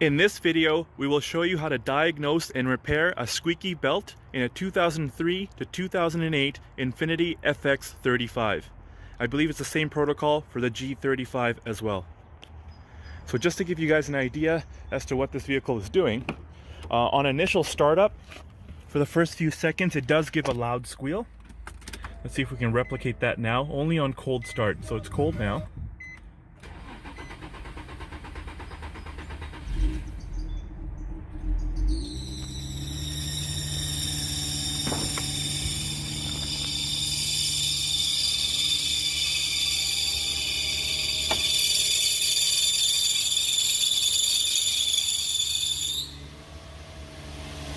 In this video, we will show you how to diagnose and repair a squeaky belt in a 2003 to 2008 Infiniti FX-35. I believe it's the same protocol for the G35 as well. So just to give you guys an idea as to what this vehicle is doing, on initial startup, for the first few seconds it does give a loud squeal. Let's see if we can replicate that now, only on cold start. So it's cold now.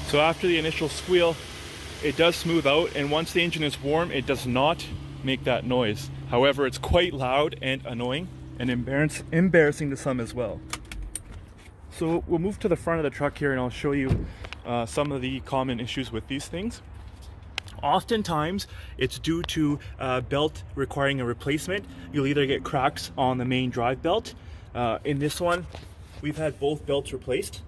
So after the initial squeal, it does smooth out, and once the engine is warm, it does not make that noise. However, it's quite loud and annoying and embarrassing to some as well. So we'll move to the front of the truck here and I'll show you some of the common issues with these things. Oftentimes, it's due to a belt requiring a replacement. You'll either get cracks on the main drive belt. In this one, we've had both belts replaced.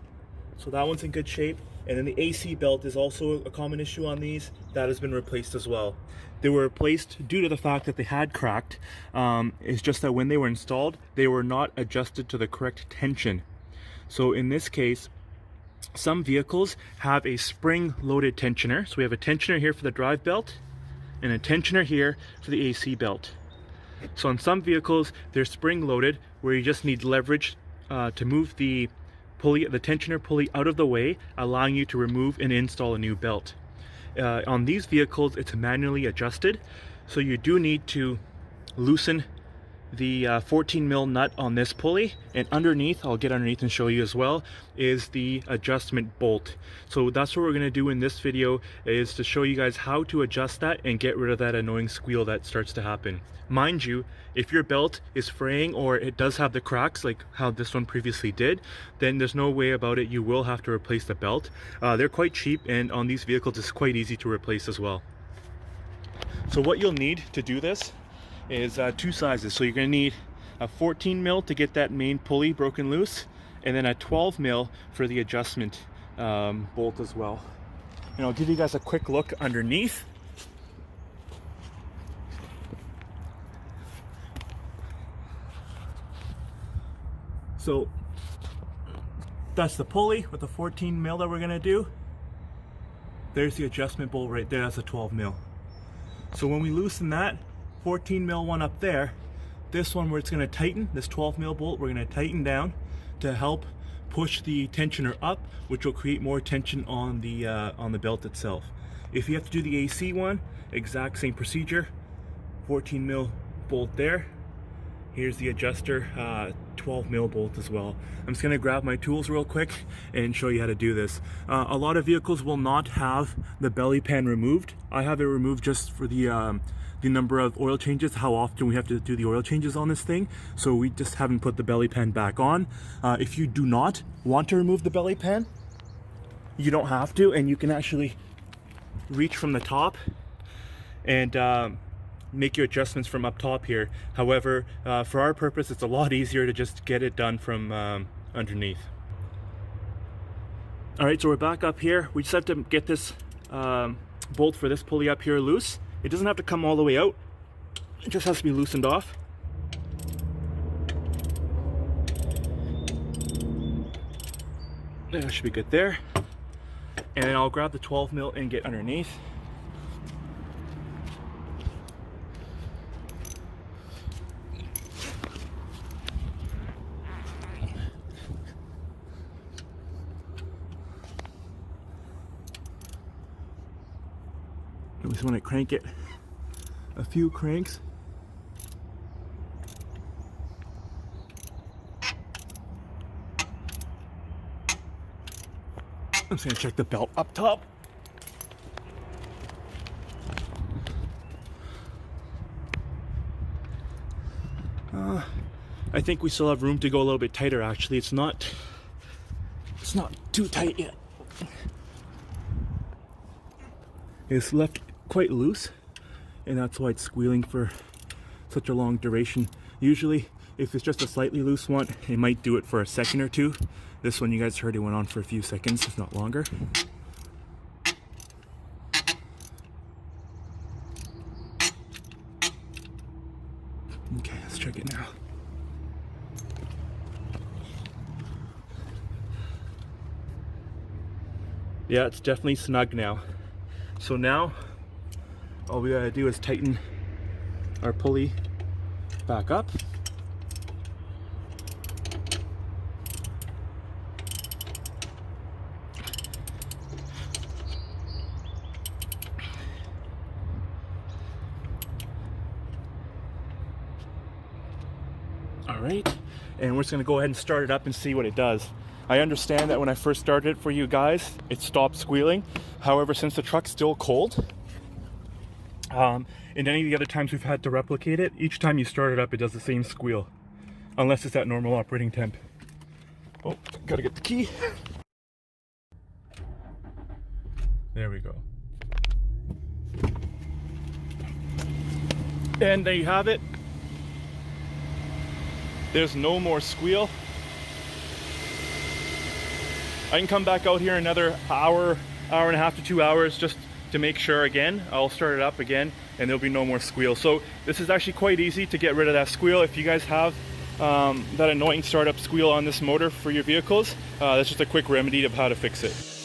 So that one's in good shape. And then the AC belt is also a common issue on these. That has been replaced as well. They were replaced due to the fact that they had cracked. It's just that when they were installed, they were not adjusted to the correct tension. So in this case, some vehicles have a spring-loaded tensioner. So we have a tensioner here for the drive belt and a tensioner here for the AC belt. So on some vehicles, they're spring-loaded, where you just need leverage to move the tensioner pulley out of the way, allowing you to remove and install a new belt. On these vehicles, it's manually adjusted, so you do need to loosen the 14 mil nut on this pulley, and underneath, I'll get underneath and show you as well, is the adjustment bolt. So that's what we're going to do in this video, is to show you guys how to adjust that and get rid of that annoying squeal that starts to happen. Mind you, if your belt is fraying or it does have the cracks like how this one previously did, then there's no way about it, you will have to replace the belt. They're quite cheap, and on these vehicles it's quite easy to replace as well. So what you'll need to do this is two sizes. So you're going to need a 14 mil to get that main pulley broken loose, and then a 12 mil for the adjustment bolt as well. And I'll give you guys a quick look underneath. So that's the pulley with the 14 mil that we're going to do. There's the adjustment bolt right there. That's a 12 mil. So when we loosen that 14 mil one up there, this one where it's going to tighten, this 12 mil bolt, we're going to tighten down to help push the tensioner up, which will create more tension on the belt itself. If you have to do the AC one, exact same procedure. 14 mil bolt there. Here's the adjuster, 12 mil bolt as well. I'm just gonna grab my tools real quick and show you how to do this. A lot of vehicles will not have the belly pan removed. I have it removed just for the number of oil changes, how often we have to do the oil changes on this thing. So we just haven't put the belly pan back on. If you do not want to remove the belly pan, you don't have to, and you can actually reach from the top and make your adjustments from up top here. However, for our purpose, it's a lot easier to just get it done from underneath. All right, so we're back up here. We just have to get this bolt for this pulley up here loose. It doesn't have to come all the way out. It just has to be loosened off. That should be good there. And then I'll grab the 12 mil and get underneath. We just want to crank it a few cranks. I'm just going to check the belt up top. I think we still have room to go a little bit tighter. Actually, it's not too tight yet. It's left quite loose, and that's why it's squealing for such a long duration. Usually If it's just a slightly loose one, it might do it for a second or two. This one, you guys heard, it went on for a few seconds, if not longer. Okay, let's check it now. Yeah, it's definitely snug now. So now, all we gotta do is tighten our pulley back up. All right, and we're just gonna go ahead and start it up and see what it does. I understand that when I first started it for you guys, it stopped squealing. However, since the truck's still cold, and any of the other times we've had to replicate it, each time you start it up, it does the same squeal, unless it's at normal operating temp. Oh, gotta get the key. There we go. And there you have it. There's no more squeal. I can come back out here another hour and a half to 2 hours just to make sure again. I'll start it up again and there'll be no more squeal. So this is actually quite easy to get rid of that squeal. If you guys have that annoying startup squeal on this motor for your vehicles, that's just a quick remedy of how to fix it.